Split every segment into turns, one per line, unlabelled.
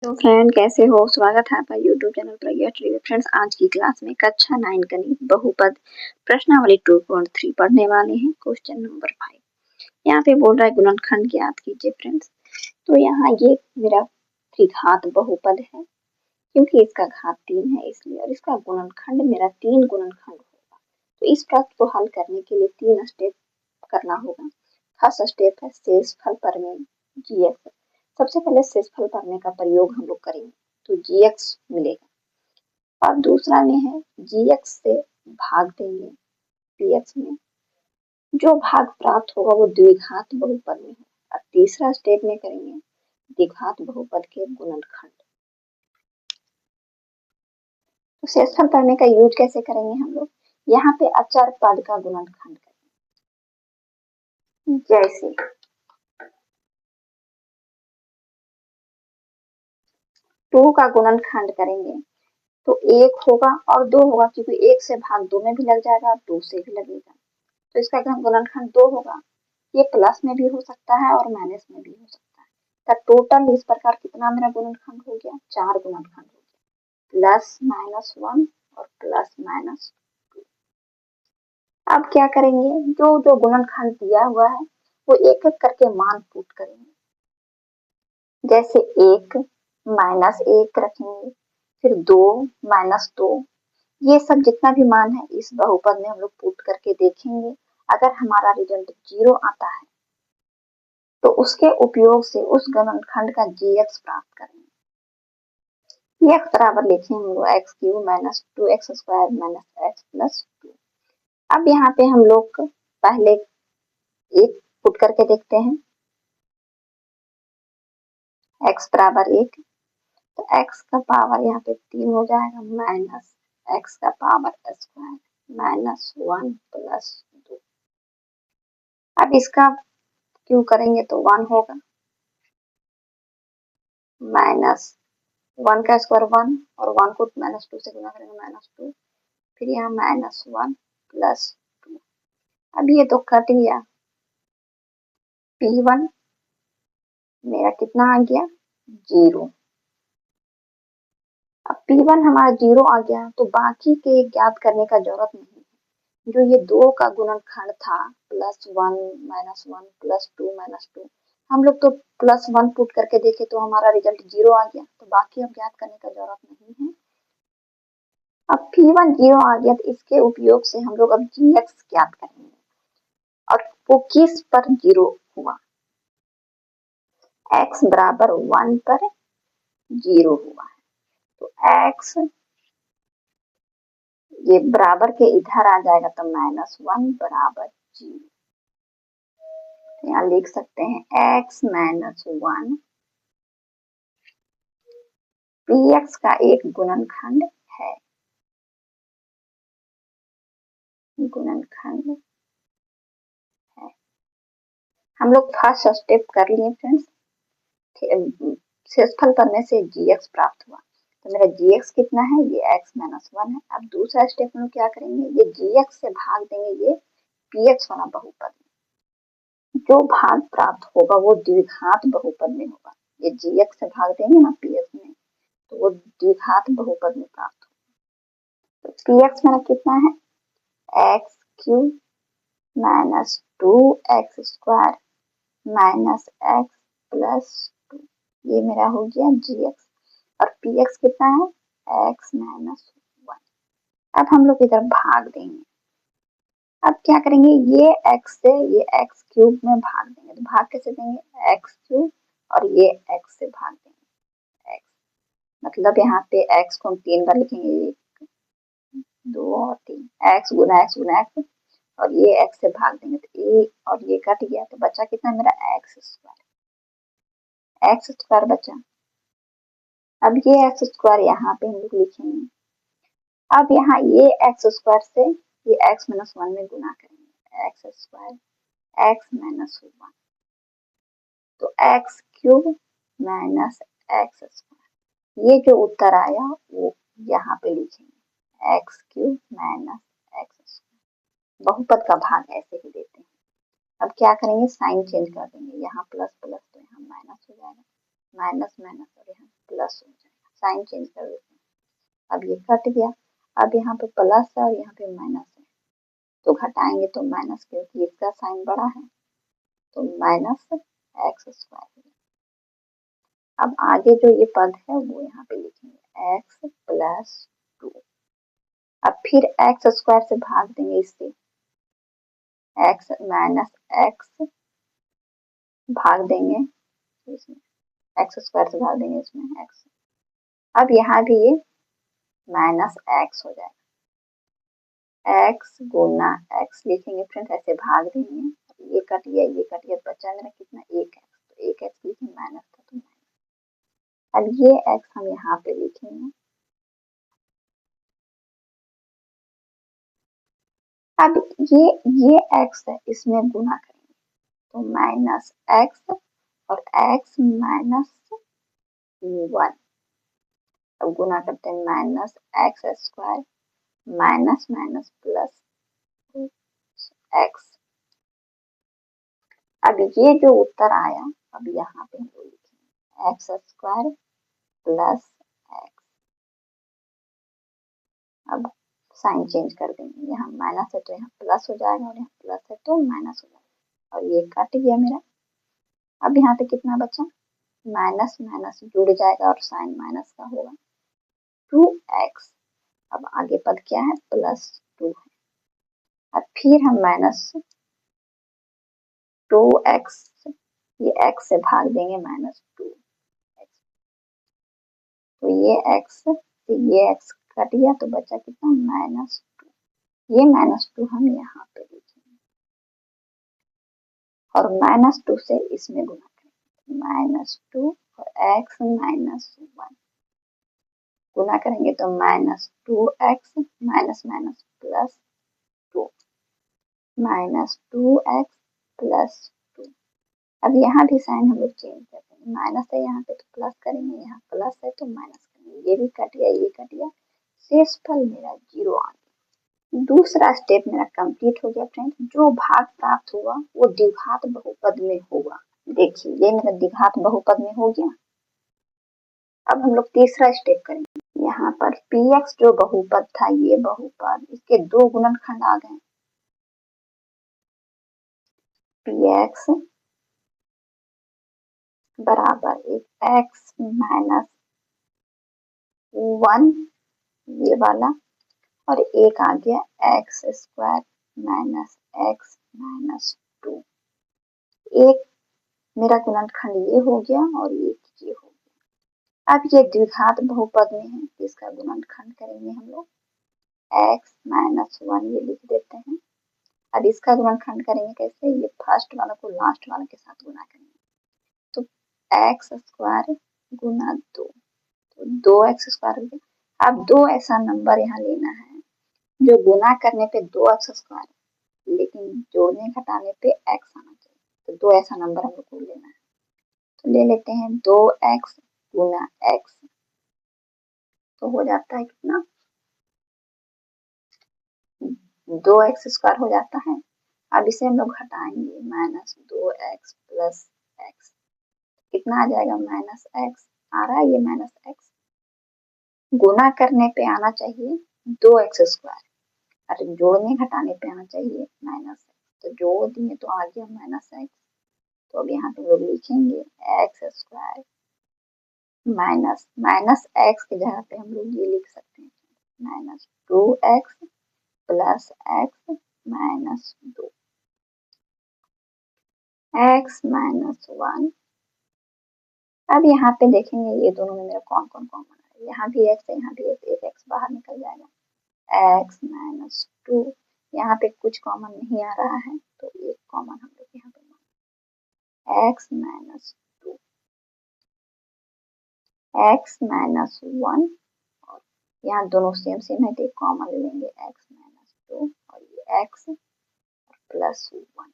तो फ्रेंड कैसे हो। स्वागत है आपका यूट्यूब चैनल प्रज्ञा ट्रिविया। फ्रेंड्स आज की क्लास में कक्षा 9 गणित बहुपद प्रश्नावली 2.3 पढ़ने वाले हैं। क्वेश्चन नंबर 5 यहाँ पे बोल रहा है गुणनखंड ज्ञात कीजिए। फ्रेंड्स तो यहाँ ये मेरा त्रिघात बहुपद है क्योंकि इसका घात 3 है इसलिए, और इसका गुणनखंड मेरा 3 गुणनखंड होगा। तो इस प्रश्न को हल करने के लिए 3 स्टेप करना होगा। फर्स्ट स्टेप है शेषफल प्रमेय जीएक्स। सबसे पहले शेषफल प्रमेय का प्रयोग हम लोग करेंगे तो जीएक्स मिलेगा, और दूसरा में है जीएक्स से भाग देंगे पीएक्स में, जो भाग प्राप्त होगा वो द्विघात बहुपद में होगा। और तीसरा स्टेप में करेंगे द्विघात बहुपद के गुणनखंड। तो शेषफल प्रमेय का यूज कैसे करेंगे हम लोग, यहाँ पे अचर पद का गुणनखंड करेंगे। जैसे 2 का गुणनखंड करेंगे तो 1 होगा और 2 होगा, क्योंकि 1 से भाग 2 में भी लग जाएगा और 2 से भी लगेगा, तो इसका गुणनखंड 2 होगा। ये प्लस में भी हो सकता है और माइनस में भी हो सकता है। तो टोटल इस प्रकार कितना मेरा गुणनखंड हो गया, 4 गुणनखंड हो गया, प्लस माइनस 1 और प्लस माइनस 2। अब क्या करेंगे, जो जो गुणनखंड दिया हुआ है वो एक एक करके मान पुट करेंगे। जैसे 1 माइनस 1 रखेंगे, फिर 2 माइनस 2, ये सब जितना भी मान है इस बहुपद में हम लोग पुट करके देखेंगे। अगर हमारा रिजल्ट 0 आता है तो उसके उपयोग से उस गुणनखंड का जीएक्स प्राप्त करेंगे। एक्स बराबर लिखेंगे हम लोग x cube minus 2x square minus x plus 2। अब यहाँ पे हम लोग पहले एक पुट करके देखते हैं, x बराबर 1, तो x का पावर यहाँ पे 3 हो जाएगा माइनस x का पावर स्क्वायर माइनस 1 प्लस 2। अब इसका क्यों करेंगे तो 1 होगा, माइनस 1 का स्क्वायर 1 और 1 को माइनस 2 से गुना करेंगे माइनस 2, फिर यहाँ माइनस 1 प्लस 2। अब ये तो कट गया, P1 मेरा कितना आ गया 0। अब P1 हमारा 0 आ गया तो बाकी के ज्ञात करने का जरूरत नहीं है। जो ये 2 का गुणनखंड था प्लस 1 माइनस 1 प्लस 2 माइनस 2, हम लोग तो प्लस 1 पुट करके देखे तो हमारा रिजल्ट 0 आ गया, तो बाकी अब ज्ञात करने का जरूरत नहीं है। अब P1 0 आ गया तो इसके उपयोग से हम लोग अब GX ज्ञात करेंगे, और वो किस पर 0 हुआ, x बराबर 1 पर 0 हुआ है। तो x ये बराबर के इधर आ जाएगा तो माइनस 1 बराबर 0। यहाँ लिख सकते हैं x माइनस 1 px का एक गुणनखंड है, गुणनखंड है। हम लोग फर्स्ट स्टेप कर लिए फ्रेंड्स, शेषफल करने से जीएक्स प्राप्त हुआ, तो मेरा जीएक्स कितना है, ये x माइनस 1 है। अब दूसरा स्टेप में क्या करेंगे, ये जीएक्स से भाग देंगे ये पीएक्स वाला बहुपद, जो भाग प्राप्त होगा वो द्विघात बहुपद में होगा। ये जीएक्स से भाग देंगे ना पीएक्स में, तो वो द्विघात बहुपद में प्राप्त होगा। तो पीएक्स मेरा कितना है, x cube minus 2x square minus x plus 2, ये मेरा हो गया जीएक्स। और पीएक्स कितना है, x माइनस 1। अब हम लोग इधर भाग देंगे। अब क्या करेंगे, ये x से ये x क्यूब में भाग देंगे, तो भाग कैसे देंगे, x क्यूब और ये x से भाग देंगे x, मतलब यहाँ पे x को हम 3 बार लिखेंगे, 1 2 और 3, x गुना x गुना x, और ये x से भाग देंगे तो ये और ये कट गया, तो बचा कितना मेरा x स्क्वायर बचा। अब ये x स्क्वायर यहाँ पे हम लोग लिखेंगे। अब यहाँ ये x स्क्वायर से ये x माइनस 1 में गुना करेंगे, x स्क्वायर x माइनस 1, तो x cube minus x square, ये जो उत्तर आया वो यहाँ पे लिखेंगे, x cube minus x square. बहुपद का भाग ऐसे ही देते हैं। अब क्या करेंगे, साइन चेंज कर देंगे, यहाँ प्लस प्लस तो यहाँ माइनस हो जाएगा, माइनस माइनस और यहाँ प्लस हो जाएगा, साइन चेंज कर देते हैं। अब ये कट गया, अब यहाँ पे प्लस है और यहाँ पे माइनस है, तो घटाएंगे तो माइनस, क्योंकि इसका साइन बड़ा है, तो माइनस एक्स स्क्वायर। अब आगे जो ये पद है वो यहाँ पे लिखेंगे एक्स प्लस 2। अब फिर एक्स स्क्वायर से भाग देंगे इससे, एक्स माइनस एक्स भाग देंगे इसमें, एक्स स्क्वायर से भाग देंगे इसमें एक्स। अब यहाँ भी ये माइनस एक्स हो जाएगा, एक्स गुना एक्स लिखेंगे फ्रेंड्स, ऐसे भाग देंगे, ये कट गया, बचा मेरा कितना, एक एक्स, तो एक एक्स लिखेंगे, माइनस था तो माइनस। अब ये एक्स हम यहाँ पे लिखेंगे, अब ये एक्स है, इसमें गुना करेंगे तो माइनस एक्स और एक्स माइनस 1। अब गुना करते हैं minus x square minus minus plus x. अब ये जो उत्तर आया, अब यहाँ पे हम लोग लिखेंगे एक्स स्क्वायर प्लस एक्स। अब साइन चेंज कर देंगे, यहाँ माइनस है तो यहाँ प्लस हो जाएगा और यहाँ प्लस है तो माइनस हो जाएगा, और ये कट गया मेरा। अब यहाँ पे कितना बचा, माइनस माइनस जुड़ जाएगा और साइन माइनस का होगा 2x। अब आगे पद क्या है, प्लस 2 है। अब फिर हम माइनस 2x, ये x से भाग देंगे माइनस 2x, तो ये x से ये x कट गया तो बचा कितना, माइनस 2। ये माइनस 2 हम यहाँ पे लिखेंगे और माइनस 2 से इसमें गुना करेंगे, माइनस 2 और x माइनस 1 गुना करेंगे तो minus 2x minus minus plus 2 minus 2x plus 2। अब यहाँ भी साइन हम लोग चेंज करते हैं, माइनस है यहाँ पे तो प्लस करेंगे, यहाँ प्लस है तो माइनस करेंगे, ये भी कट गया, ये कट गया, शेषफल मेरा 0 आ गया। दूसरा स्टेप मेरा कंप्लीट हो गया फ्रेंड्स। जो भाग प्राप्त होगा वो द्विघात बहुपद में होगा। देखिए ये मेरा द्विघात बहुपद में हो गया। अब हम लोग तीसरा स्टेप करेंगे, यहाँ पर px जो बहुपद था, ये बहुपद, इसके दो गुणनखंड आ गए, px बराबर एक x माइनस 1 ये वाला, और एक आ गया x square minus x minus 2। एक मेरा गुणनखंड ये हो गया और ये हो गया। अब ये द्विघात बहुपद में है, इसका गुणनखंड करेंगे हम लोग, x माइनस 1 ये लिख देते हैं। अब इसका गुणनखंड करेंगे कैसे, ये फर्स्ट वाला को लास्ट वाला के साथ गुना करेंगे, तो एक्स स्क्वायर गुना 2, तो 2x स्क्वायर हो गया। अब दो ऐसा नंबर यहाँ लेना है जो गुना करने पे 2x स्क्वायर, लेकिन जोड़ने घटाने पे x आना चाहिए, तो दो ऐसा नंबर हम लोग को लेना है, तो ले लेते हैं 2x गुना x, तो हो जाता है कितना, 2x स्क्वायर हो जाता है। अब इसे हम लोग घटाएंगे, माइनस 2x प्लस x, कितना आ जाएगा, माइनस x आ रहा है, ये माइनस x गुना करने पे आना चाहिए 2x स्क्वायर, और जोड़ने घटाने पे आना चाहिए माइनस x, तो जोड़ दिए तो आ गया माइनस x। तो अब यहाँ पे लोग लिखेंगे x square minus minus x की जगह पे हम लोग ये लिख सकते हैं, minus 2x plus x minus 2, x minus 1। अब यहाँ पे देखेंगे ये दोनों में मेरा कौन कौन कॉमन है, यहाँ भी x है, यहाँ भी x, एक x बाहर निकल जाएगा, x माइनस 2, यहाँ पे कुछ कॉमन नहीं आ रहा है तो एक कॉमन हम लोग यहाँ पे x माइनस 2, x माइनस 1, और यहाँ दोनों सेम सेम है तो एक कॉमन ले लेंगे, x माइनस 2 और ये x प्लस 1।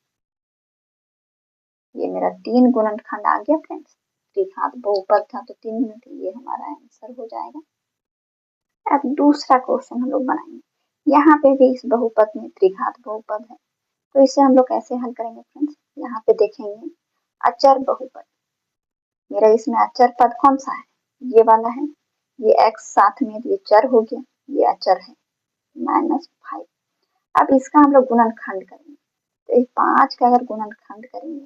ये मेरा 3 गुणनखंड आ गया फ्रेंड्स, द्विघात बहुपद था तो 3 गुणन, ये हमारा आंसर हो जाएगा। अब दूसरा क्वेश्चन हम लोग बनाएंगे, यहाँ पे भी इस बहुपद में त्रिघात बहुपद है, तो इसे हम लोग कैसे हल करेंगे फ्रेंड्स। यहाँ पे देखेंगे अचर बहुपद, मेरा इसमें अचर पद कौन सा है, ये वाला है, ये x साथ में ये चर हो गया, ये अचर है -5। अब इसका हम लोग गुणनखंड करेंगे, तो 5 का अगर गुणनखंड करेंगे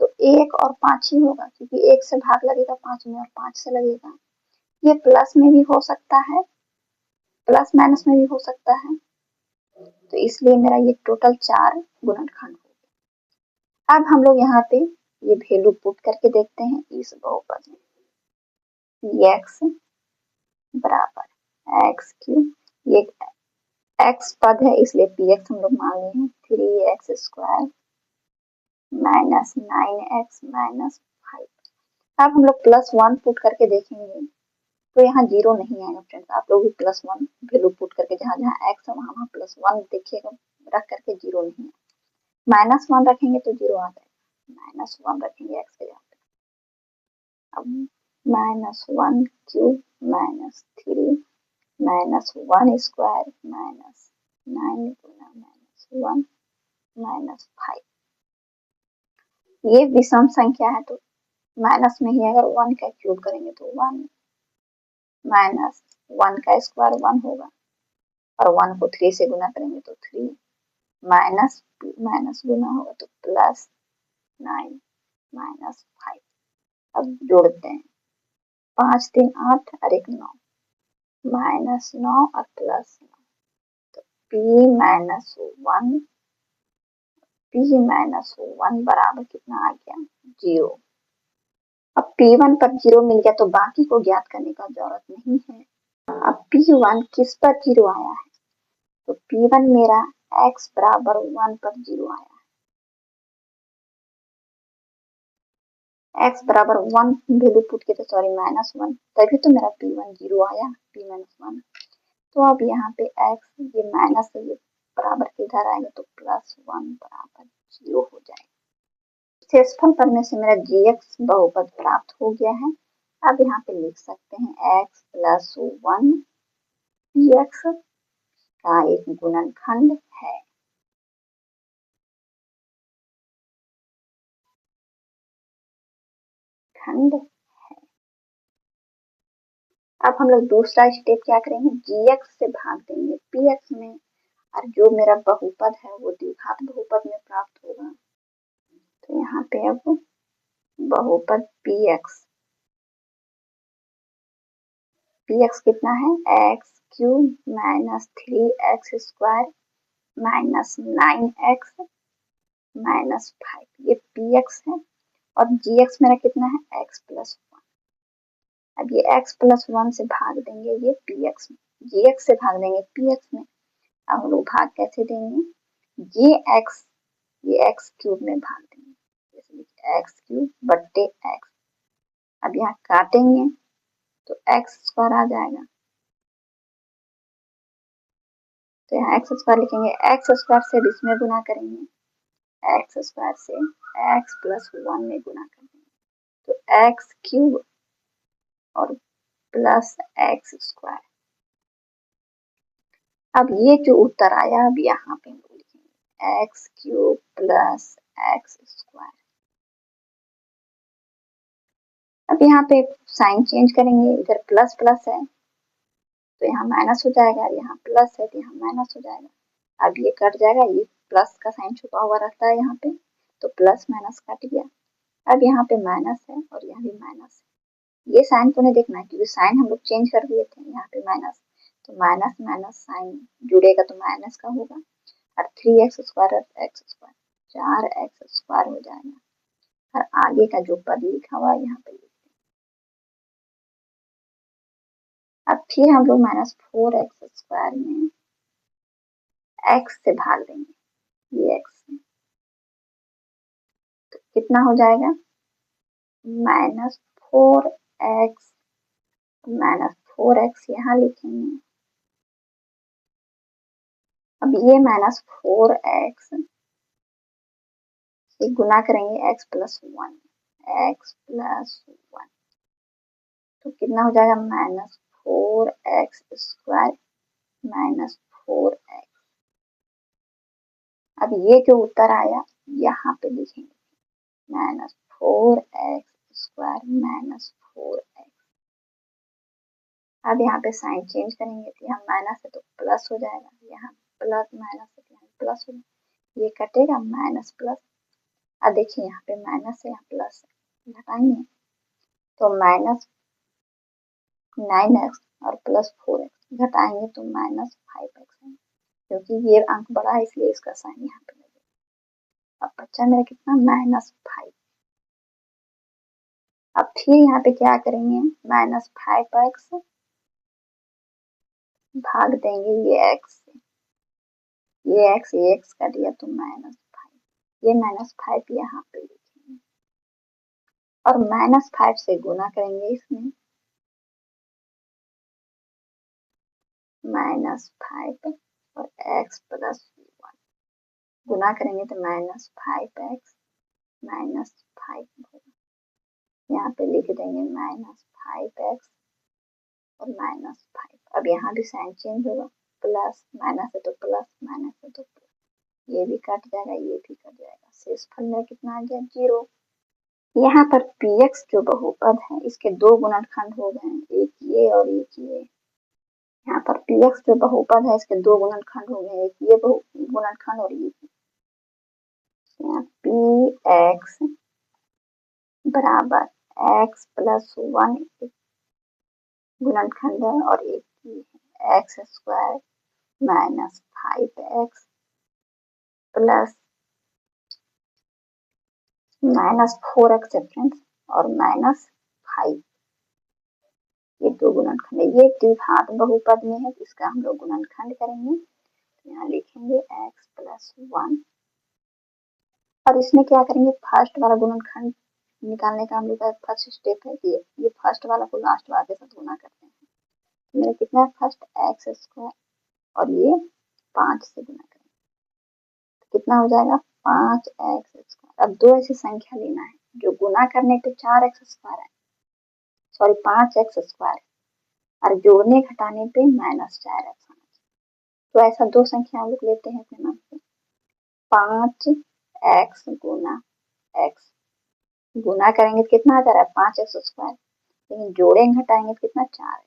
तो 1 और 5 ही होगा, क्योंकि 1 से भाग लगेगा 5 में और 5 से लगेगा। ये प्लस में भी हो सकता है, प्लस माइनस में भी हो सकता है, तो इसलिए मेरा ये टोटल 4 गुणनखंड हो गया। अब हम लोग यहाँ पे ये वैल्यू पुट करके देखते हैं इस बहुपद में, px बराबर एक्स क्यूब, ये x पद है इसलिए px हम लोग मान लिए हैं 3x² माइनस 9x माइनस 5। अब हम लोग +1 पुट करके देखेंगे तो यहाँ 0 नहीं आएगा फ्रेंड्स, आप लोग भी +1 वैल्यू पुट करके जहाँ जहाँ x है वहाँ +1 देखिएगा, रख करके 0 नहीं है। -1 रखेंगे तो 0 आ जाएगा, -1 रखेंगे x के जगह पे। अब -1 क्यूब माइनस 3 -1² माइनस 9 गुना -1 -5। ये विषम संख्या है तो माइनस में ही अगर 1 का क्यूब करेंगे तो 1 माइनस 1 का स्क्वायर 1 होगा, और 1 को 3 से गुना करेंगे तो 3 माइनस माइनस गुना होगा तो +9 माइनस 5। अब जोड़ते हैं, 5 3 8 और 1 9, -9 और +9, तो p-1 बराबर कितना आ गया 0। अब p1 पर 0 मिल गया तो बाकी को ज्ञात करने का जरूरत नहीं है। अब p1 किस पर 0 आया है, तो p1 मेरा x बराबर 1 पर 0 आया है, x बराबर 1 वैल्यू पुट किया, सॉरी -1, तभी तो मेरा p1 0 आया, p-1। तो अब यहाँ पे x ये माइनस है, ये बराबर किधर आएगा तो +1 बराबर 0 हो जाएगा। शेषफल करने से मेरा gx बहुपद प्राप्त हो गया है। अब यहाँ पे लिख सकते हैं x + 1 px का एक गुणनखंड है। खंड है। अब हम लोग दूसरा स्टेप क्या करेंगे, gx से भाग देंगे px में, और जो मेरा बहुपद है वो द्विघात बहुपद में प्राप्त होगा। तो यहाँ पे अब बहुपद px कितना है, x³ minus 3x² minus 9x minus 5, ये px है, और gx मेरा कितना है x + 1। अब ये x + 1 से भाग देंगे ये px में, gx से भाग देंगे px में। अब हम लोग भाग कैसे देंगे, ये x³ में भाग देंगे, जैसे x³ बट्टे x। अब यहाँ काटेंगे तो x² आ जाएगा, तो यहाँ x² लिखेंगे, x² से इसमें गुना करेंगे, x² से x + 1 में गुना करेंगे, तो x³ और प्लस x²। अब ये जो उत्तर आया, अब यहाँ पे हम लिखेंगे x³ प्लस x²। अब यहाँ पे साइन चेंज करेंगे, इधर प्लस प्लस है तो यहाँ माइनस हो जाएगा, यहाँ प्लस है तो यहाँ माइनस हो जाएगा। अब ये कट जाएगा, ये प्लस का साइन छुपा हुआ रहता है यहाँ पे, तो प्लस माइनस कट गया। अब यहाँ पे माइनस है और यहाँ भी माइनस है, ये साइन को नहीं देखना है क्योंकि साइन हम लोग चेंज कर दिए थे, यहाँ पे माइनस, तो माइनस माइनस साइन जुड़ेगा तो माइनस का होगा, और 3x² और x², 4x² हो जाएगा, और आगे का जो पद लिखा हुआ है यहाँ पे लिखते हैं। अब फिर हम लोग -4x² में x से भाग देंगे, ये x से, तो कितना हो जाएगा -4x यहाँ लिखेंगे। अब ये -4x से गुना करेंगे x + 1, तो कितना हो जाएगा -4x² -4x। अब ये जो उत्तर आया यहाँ पे लिखेंगे, -4x² स्क्वायर माइनस 4x। अब यहाँ पे साइन चेंज करेंगे तो यहाँ माइनस है तो प्लस हो जाएगा, यहाँ प्लस माइनस है तो यहाँ प्लस हो जाएगा, ये कटेगा माइनस प्लस। अब देखिए यहाँ पे माइनस है यहाँ प्लस है, घटाएंगे तो माइनस 9x और प्लस 4x, घटाएंगे तो माइनस 5x है, क्योंकि ये अंक बड़ा है इसलिए इसका साइन यहाँ पे लगेगा। अब बच्चा मेरा कितना माइनस 5। अब फिर यहाँ पे क्या करेंगे, माइनस 5x भाग देंगे ये x से, ये x का दिया तो माइनस 5, ये माइनस 5 यहाँ पे लिखेंगे और माइनस 5 से गुना करेंगे इसमें, माइनस 5 और x प्लस 1 गुना करेंगे तो माइनस 5x माइनस 5 होगा, यहाँ पे लिख देंगे माइनस 5x और माइनस 5। अब यहाँ भी साइन चेंज होगा, प्लस माइनस है तो प्लस, माइनस है तो प्लस, ये भी कट जाएगा ये भी कट जाएगा, शेषफल में कितना आ गया 0। यहाँ पर px जो बहुपद है इसके दो गुणनखंड हो गए हैं, एक ये और एक ये। यहाँ पर px जो बहुपद है इसके दो गुणनखंड हो गए, एक ये गुणनखंड और ये। px बराबर x प्लस 1 गुणनखंड है और एक ये है x square minus 5x plus minus 4x है फ्रेंड्स और माइनस 5, ये दो गुणनखंड है, ये द्विघात बहुपद में है, इसका हम लोग गुणनखंड करेंगे, यहाँ लिखेंगे x प्लस 1 और इसमें क्या करेंगे, फर्स्ट वाला गुणनखंड निकालने का हम लोग का फर्स्ट स्टेप है कि ये फर्स्ट वाला को लास्ट वाले के साथ गुना करते हैं, तो मेरा कितना है फर्स्ट x स्क्वायर और ये 5 से गुना करेंगे तो कितना हो जाएगा 5x स्क्वायर। अब दो ऐसी संख्या लेना है जो गुना करने पे 4x स्क्वायर है, सॉरी 5x स्क्वायर और जोड़ने घटाने पे माइनस 4x आना चाहिए, तो ऐसा दो संख्या हम लोग लेते हैं अपने मन से, 5x गुना x गुना करेंगे तो कितना आ जा रहा है 5x स्क्वायर, लेकिन जोड़ेंगे घटाएंगे तो कितना 4x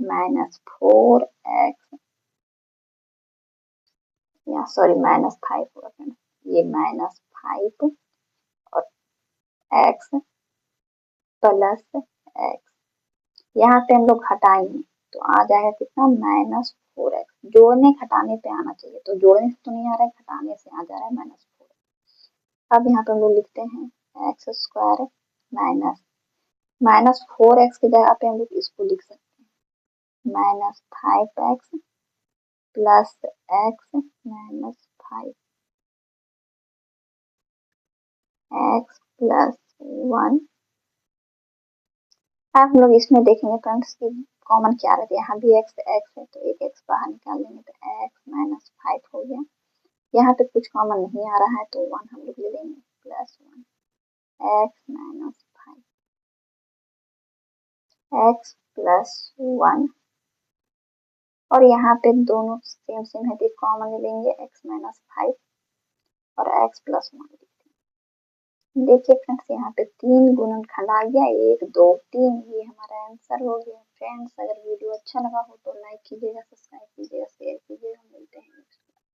माइनस 4x या सॉरी माइनस 5 होगा, ये माइनस 5 और x प्लस x, यहाँ पे हम लोग घटाएंगे तो आ जाएगा कितना माइनस 4x, जोड़ने घटाने पे आना चाहिए, तो जोड़ने से तो नहीं आ रहा है, घटाने से आ जा रहा है माइनस 4। अब यहाँ पे हम लोग लिखते हैं x स्क्वायर माइनस 4x की जगह पे हम लोग इसको लिख सकते हैं minus 5x plus x minus 5 x plus 1। अब हम लोग इसमें देखेंगे फ्रेंड्स की कॉमन क्या रहता है, यहाँ भी x है तो एक x बाहर निकाल लेंगे तो x माइनस 5 हो गया, यहाँ पे कुछ कॉमन नहीं आ रहा है तो 1 हम लोग ले लेंगे plus 1 x minus 5 x plus 1 और यहाँ पे दोनों सेम है तो कॉमन ले लेंगे x माइनस 5 और x प्लस 1। देखिए फ्रेंड्स यहाँ पे 3 गुणनखंड आ गया, 1 2 3, ये हमारा आंसर हो गया। फ्रेंड्स अगर वीडियो अच्छा लगा हो तो लाइक कीजिएगा, सब्सक्राइब कीजिएगा, शेयर कीजिएगा, मिलते हैं।